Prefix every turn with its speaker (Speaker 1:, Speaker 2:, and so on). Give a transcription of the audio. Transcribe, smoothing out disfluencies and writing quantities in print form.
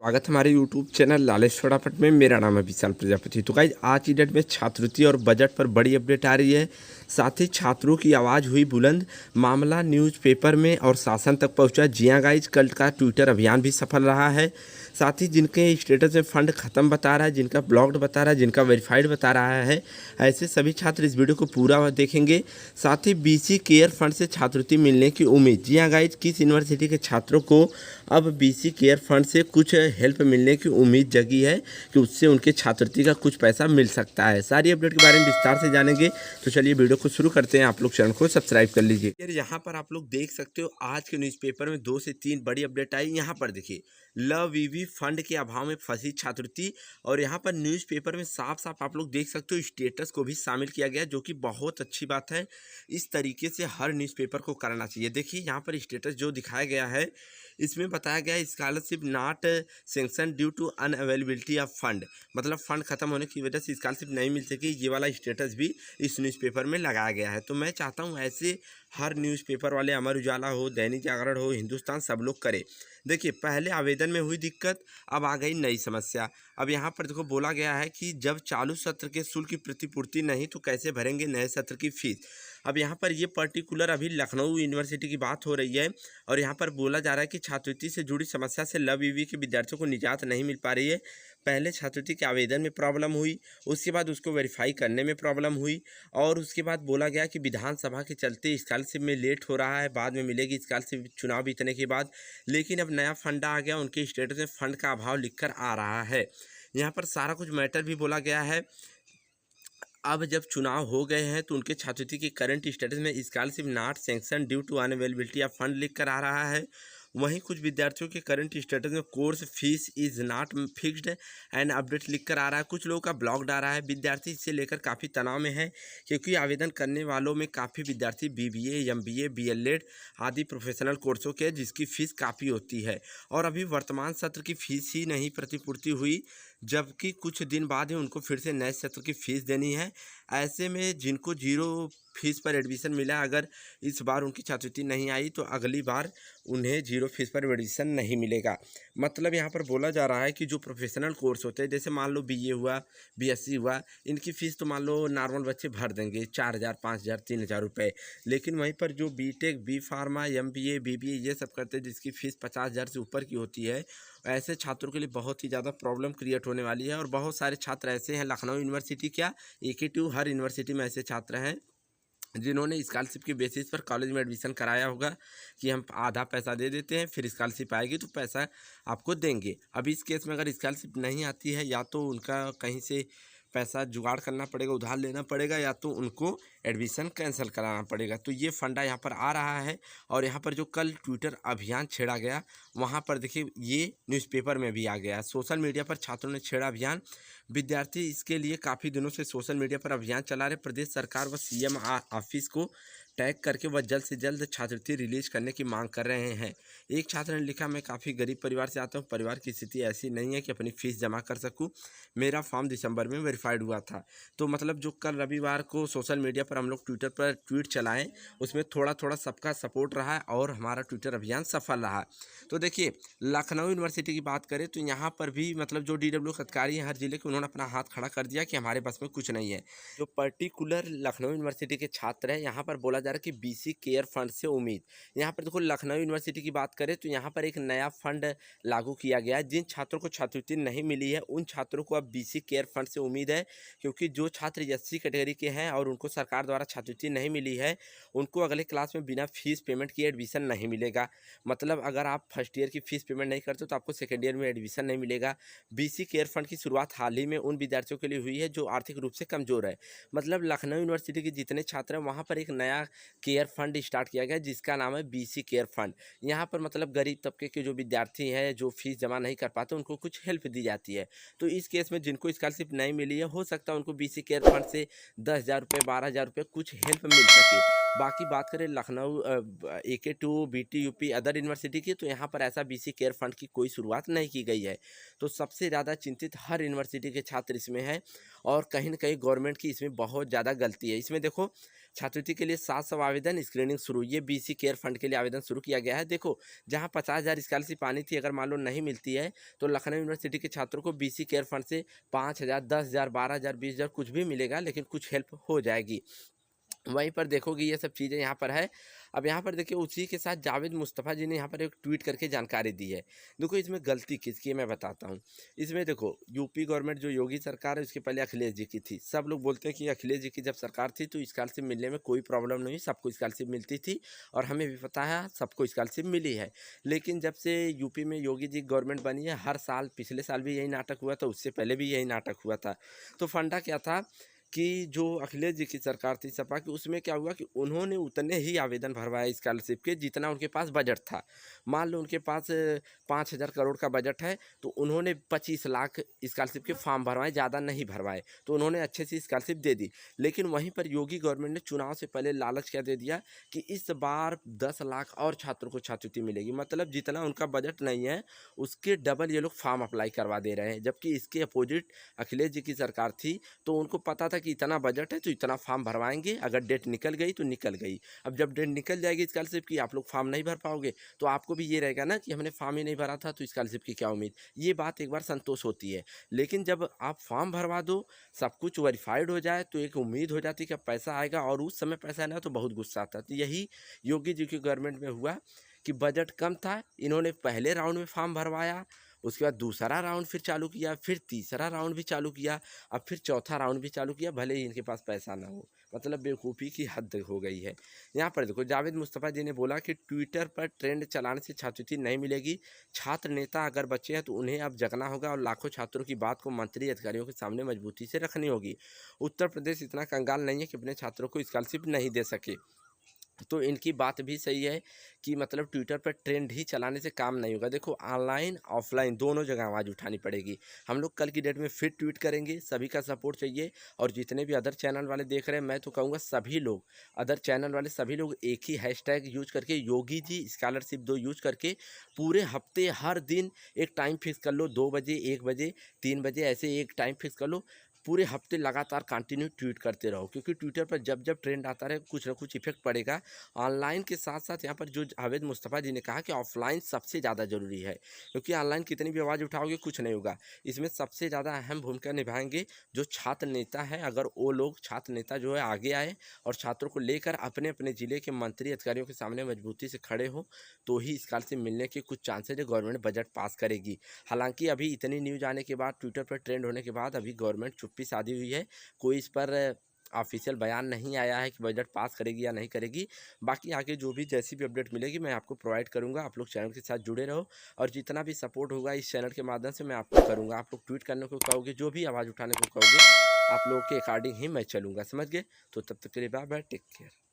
Speaker 1: स्वागत है हमारे यूट्यूब चैनल लालेश फटाफट में। मेरा नाम है विशाल प्रजापति। तो गाइज आज की डेट में छात्रवृत्ति और बजट पर बड़ी अपडेट आ रही है। साथ ही छात्रों की आवाज़ हुई बुलंद, मामला न्यूज़पेपर में और शासन तक पहुंचा। जी हाँ गाइज, कल का ट्विटर अभियान भी सफल रहा है। साथ ही जिनके स्टेटस में फंड खत्म बता रहा है, जिनका ब्लॉक्ड बता रहा है, जिनका वेरीफाइड बता रहा है, ऐसे सभी छात्र इस वीडियो को पूरा देखेंगे। साथ ही बीसी केयर फंड से छात्रवृत्ति मिलने की उम्मीद। जी हाँ गाइज, किस यूनिवर्सिटी के छात्रों को अब बीसी केयर फंड से कुछ हेल्प मिलने की उम्मीद जगी है कि उससे उनके छात्रवृत्ति का कुछ पैसा मिल सकता है। सारी अपडेट के बारे में विस्तार से जानेंगे। तो चलिए वीडियो को शुरू करते हैं। आप लोग चैनल को सब्सक्राइब कर लीजिए। यार यहाँ पर आप लोग देख सकते हो, आज के न्यूज़पेपर में 2 से 3 बड़ी अपडेट आई। यहाँ पर देखिए, लवीवी फंड के अभाव में फंसी छात्रवृत्ति, और यहाँ पर न्यूज़पेपर में साफ साफ आप लोग देख सकते हो स्टेटस को भी शामिल किया गया, जो कि बहुत अच्छी बात है। इस तरीके से हर न्यूज़पेपर को करना चाहिए। देखिए यहाँ पर स्टेटस जो दिखाया गया है, इसमें बताया गया है scholarship not sanction due to unavailability of fund, मतलब फंड खत्म होने की वजह से स्कॉलरशिप नहीं मिल सकी। ये वाला स्टेटस भी इस न्यूज़पेपर में लगाया गया है। तो मैं चाहता हूँ ऐसे हर न्यूज़पेपर वाले, अमर उजाला हो, दैनिक जागरण हो, हिंदुस्तान, सब लोग करें। देखिए पहले आवेदन में हुई दिक्कत, अब आ गई नई समस्या। अब यहाँ पर देखो बोला गया है कि जब चालू सत्र के शुल्क की प्रतिपूर्ति नहीं तो कैसे भरेंगे नए सत्र की फीस। अब यहाँ पर ये पर्टिकुलर अभी लखनऊ यूनिवर्सिटी की बात हो रही है, और यहाँ पर बोला जा रहा है कि छात्रवृत्ति से जुड़ी समस्या से लवीवी के विद्यार्थियों को निजात नहीं मिल पा रही है। पहले छात्रवृत्ति के आवेदन में प्रॉब्लम हुई, उसके बाद उसको वेरीफाई करने में प्रॉब्लम हुई, और उसके बाद बोला गया कि विधानसभा के चलते स्कॉलरशिप में लेट हो रहा है, बाद में मिलेगी स्कॉलरशिप चुनाव बीतने के बाद। लेकिन अब नया फंड आ गया, उनके स्टेटस में फंड का अभाव लिखकर आ रहा है। यहाँ पर सारा कुछ मैटर भी बोला गया है। अब जब चुनाव हो गए हैं तो उनके छात्रवृत्ति के करंट स्टेटस में scholarship not sanction due to unavailability of fund लिख कर आ रहा है। वहीं कुछ विद्यार्थियों के करंट स्टेटस में course fees is not fixed and update लिख कर आ रहा है। कुछ लोगों का ब्लॉक्ड आ रहा है। विद्यार्थी इसे लेकर काफ़ी तनाव में है, क्योंकि आवेदन करने वालों में काफ़ी विद्यार्थी बीबीए, एमबीए, बीएलएड आदि प्रोफेशनल कोर्सों के, जिसकी फ़ीस काफ़ी होती है, और अभी वर्तमान सत्र की फ़ीस ही नहीं प्रतिपूर्ति हुई, जबकि कुछ दिन बाद ही उनको फिर से नए सत्र की फ़ीस देनी है। ऐसे में जिनको जीरो फीस पर एडमिशन मिला, अगर इस बार उनकी छात्रवृत्ति नहीं आई तो अगली बार उन्हें जीरो फीस पर एडमिशन नहीं मिलेगा। मतलब यहाँ पर बोला जा रहा है कि जो प्रोफेशनल कोर्स होते हैं, जैसे मान लो बीए हुआ, बीएससी हुआ, इनकी फ़ीस तो मान लो नॉर्मल बच्चे भर देंगे 4,000, 5,000, 3,000 रुपये। लेकिन वहीं पर जो BTech, B pharma, MBA, BBA ये सब करते हैं, जिसकी फ़ीस 50,000 से ऊपर की होती है, ऐसे छात्रों के लिए बहुत ही ज़्यादा प्रॉब्लम क्रिएट होने वाली है। और बहुत सारे छात्र ऐसे हैं, लखनऊ यूनिवर्सिटी क्या, एक हर यूनिवर्सिटी में ऐसे छात्र हैं जिन्होंने स्कॉलरशिप के बेसिस पर कॉलेज में एडमिशन कराया होगा कि हम आधा पैसा दे देते हैं, फिर स्कॉलरशिप आएगी तो पैसा आपको देंगे। अब इस केस में अगर स्कॉलरशिप नहीं आती है, या तो उनका कहीं से पैसा जुगाड़ करना पड़ेगा, उधार लेना पड़ेगा, या तो उनको एडमिशन कैंसिल कराना पड़ेगा। तो ये फंडा यहाँ पर आ रहा है। और यहाँ पर जो कल ट्विटर अभियान छेड़ा गया, वहाँ पर देखिए ये न्यूज़पेपर में भी आ गया। सोशल मीडिया पर छात्रों ने छेड़ा अभियान। विद्यार्थी इसके लिए काफ़ी दिनों से सोशल मीडिया पर अभियान चला रहे। प्रदेश सरकार व सीएम ऑफिस को टैग करके वह जल्द से जल्द छात्रवृत्ति रिलीज करने की मांग कर रहे हैं। एक छात्र ने लिखा, मैं काफ़ी गरीब परिवार से आता हूँ, परिवार की स्थिति ऐसी नहीं है कि अपनी फ़ीस जमा कर सकूँ। मेरा फॉर्म दिसंबर में वेरीफाइड हुआ था। तो मतलब जो कल रविवार को सोशल मीडिया पर हम लोग ट्विटर पर ट्वीट चलाएं, उसमें थोड़ा थोड़ा सबका सपोर्ट रहा है, और हमारा ट्विटर अभियान सफल रहा। तो देखिए लखनऊ यूनिवर्सिटी की बात करें तो यहाँ पर भी मतलब जो डीडब्ल्यू अधिकारी हैं हर जिले के, उन्होंने अपना हाथ खड़ा कर दिया कि हमारे बस में कुछ नहीं है। जो पर्टिकुलर लखनऊ यूनिवर्सिटी के छात्र हैं, यहाँ पर बोला जा रहा है कि बीसी केयर फंड से उम्मीद। यहाँ पर देखो लखनऊ यूनिवर्सिटी की बात करें तो यहाँ पर एक नया फंड लागू किया गया है। जिन छात्रों को छात्रवृत्ति नहीं मिली है, उन छात्रों को अब बीसी केयर फंड से उम्मीद है, क्योंकि जो छात्र एससी कैटेगरी के हैं और उनको सरकार द्वारा छात्रवृत्ति नहीं मिली है, उनको अगले क्लास में बिना फीस पेमेंट किए एडमिशन नहीं मिलेगा। मतलब अगर आप फर्स्ट ईयर की फीस पेमेंट नहीं करते तो आपको सेकेंड ईयर में एडमिशन नहीं मिलेगा। बीसी केयर फंड की शुरुआत हाल ही में उन विद्यार्थियों के लिए हुई है जो आर्थिक रूप से कमजोर है। मतलब लखनऊ यूनिवर्सिटी के जितने छात्र हैं, वहाँ पर एक नया केयर फंड स्टार्ट किया गया जिसका नाम है बीसी केयर फंड। यहाँ पर मतलब गरीब तबके के जो विद्यार्थी हैं, जो फीस जमा नहीं कर पाते, उनको कुछ हेल्प दी जाती है। तो इस केस में जिनको स्कॉलरशिप नहीं मिली है, हो सकता है उनको बीसी केयर फंड से 10,000 रुपये, 12,000 रुपये कुछ हेल्प मिल सके। बाकी बात करें Lucknow AK2 BT UP other university की, तो यहाँ पर ऐसा बीसी केयर फंड की कोई शुरुआत नहीं की गई है। तो सबसे ज़्यादा चिंतित हर यूनिवर्सिटी के छात्र इसमें हैं, और कहीं ना कहीं गवर्नमेंट की इसमें बहुत ज़्यादा गलती है। इसमें देखो छात्रवृत्ति के लिए 700 आवेदन, स्क्रीनिंग शुरू। ये बीसी केयर फंड के लिए आवेदन शुरू किया गया है। देखो, जहाँ 50,000 स्कॉलरशिप आनी थी, अगर मान लो नहीं मिलती है तो लखनऊ यूनिवर्सिटी के छात्रों को बीसी केयर फंड से 5,000, 10,000, 12,000, 20,000 कुछ भी मिलेगा, लेकिन कुछ हेल्प हो जाएगी। वहीं पर देखोगे ये सब चीज़ें यहाँ पर है। अब यहाँ पर देखिए, उसी के साथ जावेद मुस्तफ़ा जी ने यहाँ पर एक ट्वीट करके जानकारी दी है। देखो, इसमें गलती किसकी है मैं बताता हूँ। इसमें देखो, यूपी गवर्नमेंट जो योगी सरकार है उसके पहले अखिलेश जी की थी। सब लोग बोलते हैं कि अखिलेश जी की जब सरकार थी तो स्कॉलरशिप मिलने में कोई प्रॉब्लम नहीं, सबको स्कॉलरशिप मिलती थी और हमें भी पता है सबको स्कॉलरशिप मिली है। लेकिन जब से यूपी में योगी जी गवर्नमेंट बनी है, हर साल, पिछले साल भी यही नाटक हुआ था, उससे पहले भी यही नाटक हुआ था। तो फंडा क्या था कि जो अखिलेश जी की सरकार थी सपा की, उसमें क्या हुआ कि उन्होंने उतने ही आवेदन भरवाए स्कॉलरशिप के जितना उनके पास बजट था। मान लो उनके पास 5,000 करोड़ का बजट है तो उन्होंने 25 लाख स्कॉलरशिप के फॉर्म भरवाए, ज़्यादा नहीं भरवाए, तो उन्होंने अच्छे से स्कॉलरशिप दे दी। लेकिन वहीं पर योगी गवर्नमेंट ने चुनाव से पहले लालच क्या दे दिया कि इस बार 10 लाख और छात्रों को छात्रवृत्ति मिलेगी। मतलब जितना उनका बजट नहीं है उसके डबल ये लोग फॉर्म अप्लाई करवा दे रहे हैं। जबकि इसके अपोजिट अखिलेश जी की सरकार थी तो उनको पता था कि इतना बजट है तो इतना फॉर्म भरवाएंगे, अगर डेट निकल गई तो निकल गई। अब जब डेट निकल जाएगी स्कॉलरशिप की, आप लोग फॉर्म नहीं भर पाओगे तो आपको भी ये रहेगा ना कि हमने फॉर्म ही नहीं भरा था तो स्कॉलरशिप की क्या उम्मीद। ये बात एक बार संतोष होती है। लेकिन जब आप फॉर्म भरवा दो, सब कुछ वेरीफाइड हो जाए, तो एक उम्मीद हो जाती है कि अब पैसा आएगा, और उस समय पैसा ना तो बहुत गुस्सा आता। तो यही योगी जी की गवर्नमेंट में हुआ कि बजट कम था, इन्होंने पहले राउंड में फॉर्म भरवाया, उसके बाद दूसरा राउंड फिर चालू किया, फिर तीसरा राउंड भी चालू किया, अब फिर चौथा राउंड भी चालू किया, भले ही इनके पास पैसा ना हो। मतलब बेवकूफ़ी की हद हो गई है। यहाँ पर देखो, जावेद मुस्तफ़ा जी ने बोला कि ट्विटर पर ट्रेंड चलाने से छात्रवृत्ति नहीं मिलेगी। छात्र नेता अगर बचे हैं तो उन्हें अब जगना होगा और लाखों छात्रों की बात को मंत्री अधिकारियों के सामने मजबूती से रखनी होगी। उत्तर प्रदेश इतना कंगाल नहीं है कि अपने छात्रों को स्कॉलरशिप नहीं दे सके। तो इनकी बात भी सही है कि मतलब ट्विटर पर ट्रेंड ही चलाने से काम नहीं होगा। देखो, ऑनलाइन ऑफलाइन दोनों जगह आवाज़ उठानी पड़ेगी। हम लोग कल की डेट में फिर ट्वीट करेंगे, सभी का सपोर्ट चाहिए। और जितने भी अदर चैनल वाले देख रहे हैं, मैं तो कहूँगा सभी लोग, अदर चैनल वाले सभी लोग एक ही हैशटैग यूज करके, योगी जी स्कॉलरशिप दो यूज करके, पूरे हफ्ते हर दिन एक टाइम फिक्स कर लो, 2 बजे, 1 बजे, 3 बजे, ऐसे एक टाइम फिक्स कर लो। पूरे हफ्ते लगातार कंटिन्यू ट्वीट करते रहो, क्योंकि ट्विटर पर जब जब ट्रेंड आता रहे कुछ ना कुछ इफेक्ट पड़ेगा। ऑनलाइन के साथ साथ यहाँ पर जो जावेद मुस्तफ़ा जी ने कहा कि ऑफलाइन सबसे ज़्यादा ज़रूरी है, क्योंकि ऑनलाइन कितनी भी आवाज़ उठाओगे कुछ नहीं होगा। इसमें सबसे ज़्यादा अहम भूमिका निभाएंगे जो छात्र नेता है। अगर वो लोग, छात्र नेता जो है, आगे आए और छात्रों को लेकर अपने अपने ज़िले के मंत्री अधिकारियों के सामने मजबूती से खड़े हो, तो ही स्कॉलरशिप मिलने के कुछ चांसेज है। गवर्नमेंट बजट पास करेगी। हालांकि अभी इतनी न्यूज़ आने के बाद, ट्विटर पर ट्रेंड होने के बाद, अभी गवर्नमेंट चुप्पी साधी हुई है। कोई इस पर ऑफिशियल बयान नहीं आया है कि बजट पास करेगी या नहीं करेगी। बाकी आगे जो भी जैसी भी अपडेट मिलेगी मैं आपको प्रोवाइड करूंगा। आप लोग चैनल के साथ जुड़े रहो और जितना भी सपोर्ट होगा इस चैनल के माध्यम से मैं आपको करूंगा। आप लोग ट्वीट करने को कहोगे, जो भी आवाज़ उठाने को कहोगे, आप लोगों के अकॉर्डिंग ही मैं चलूँगा। समझ गए? तो तब तक के लिए बाय बाय, टेक केयर।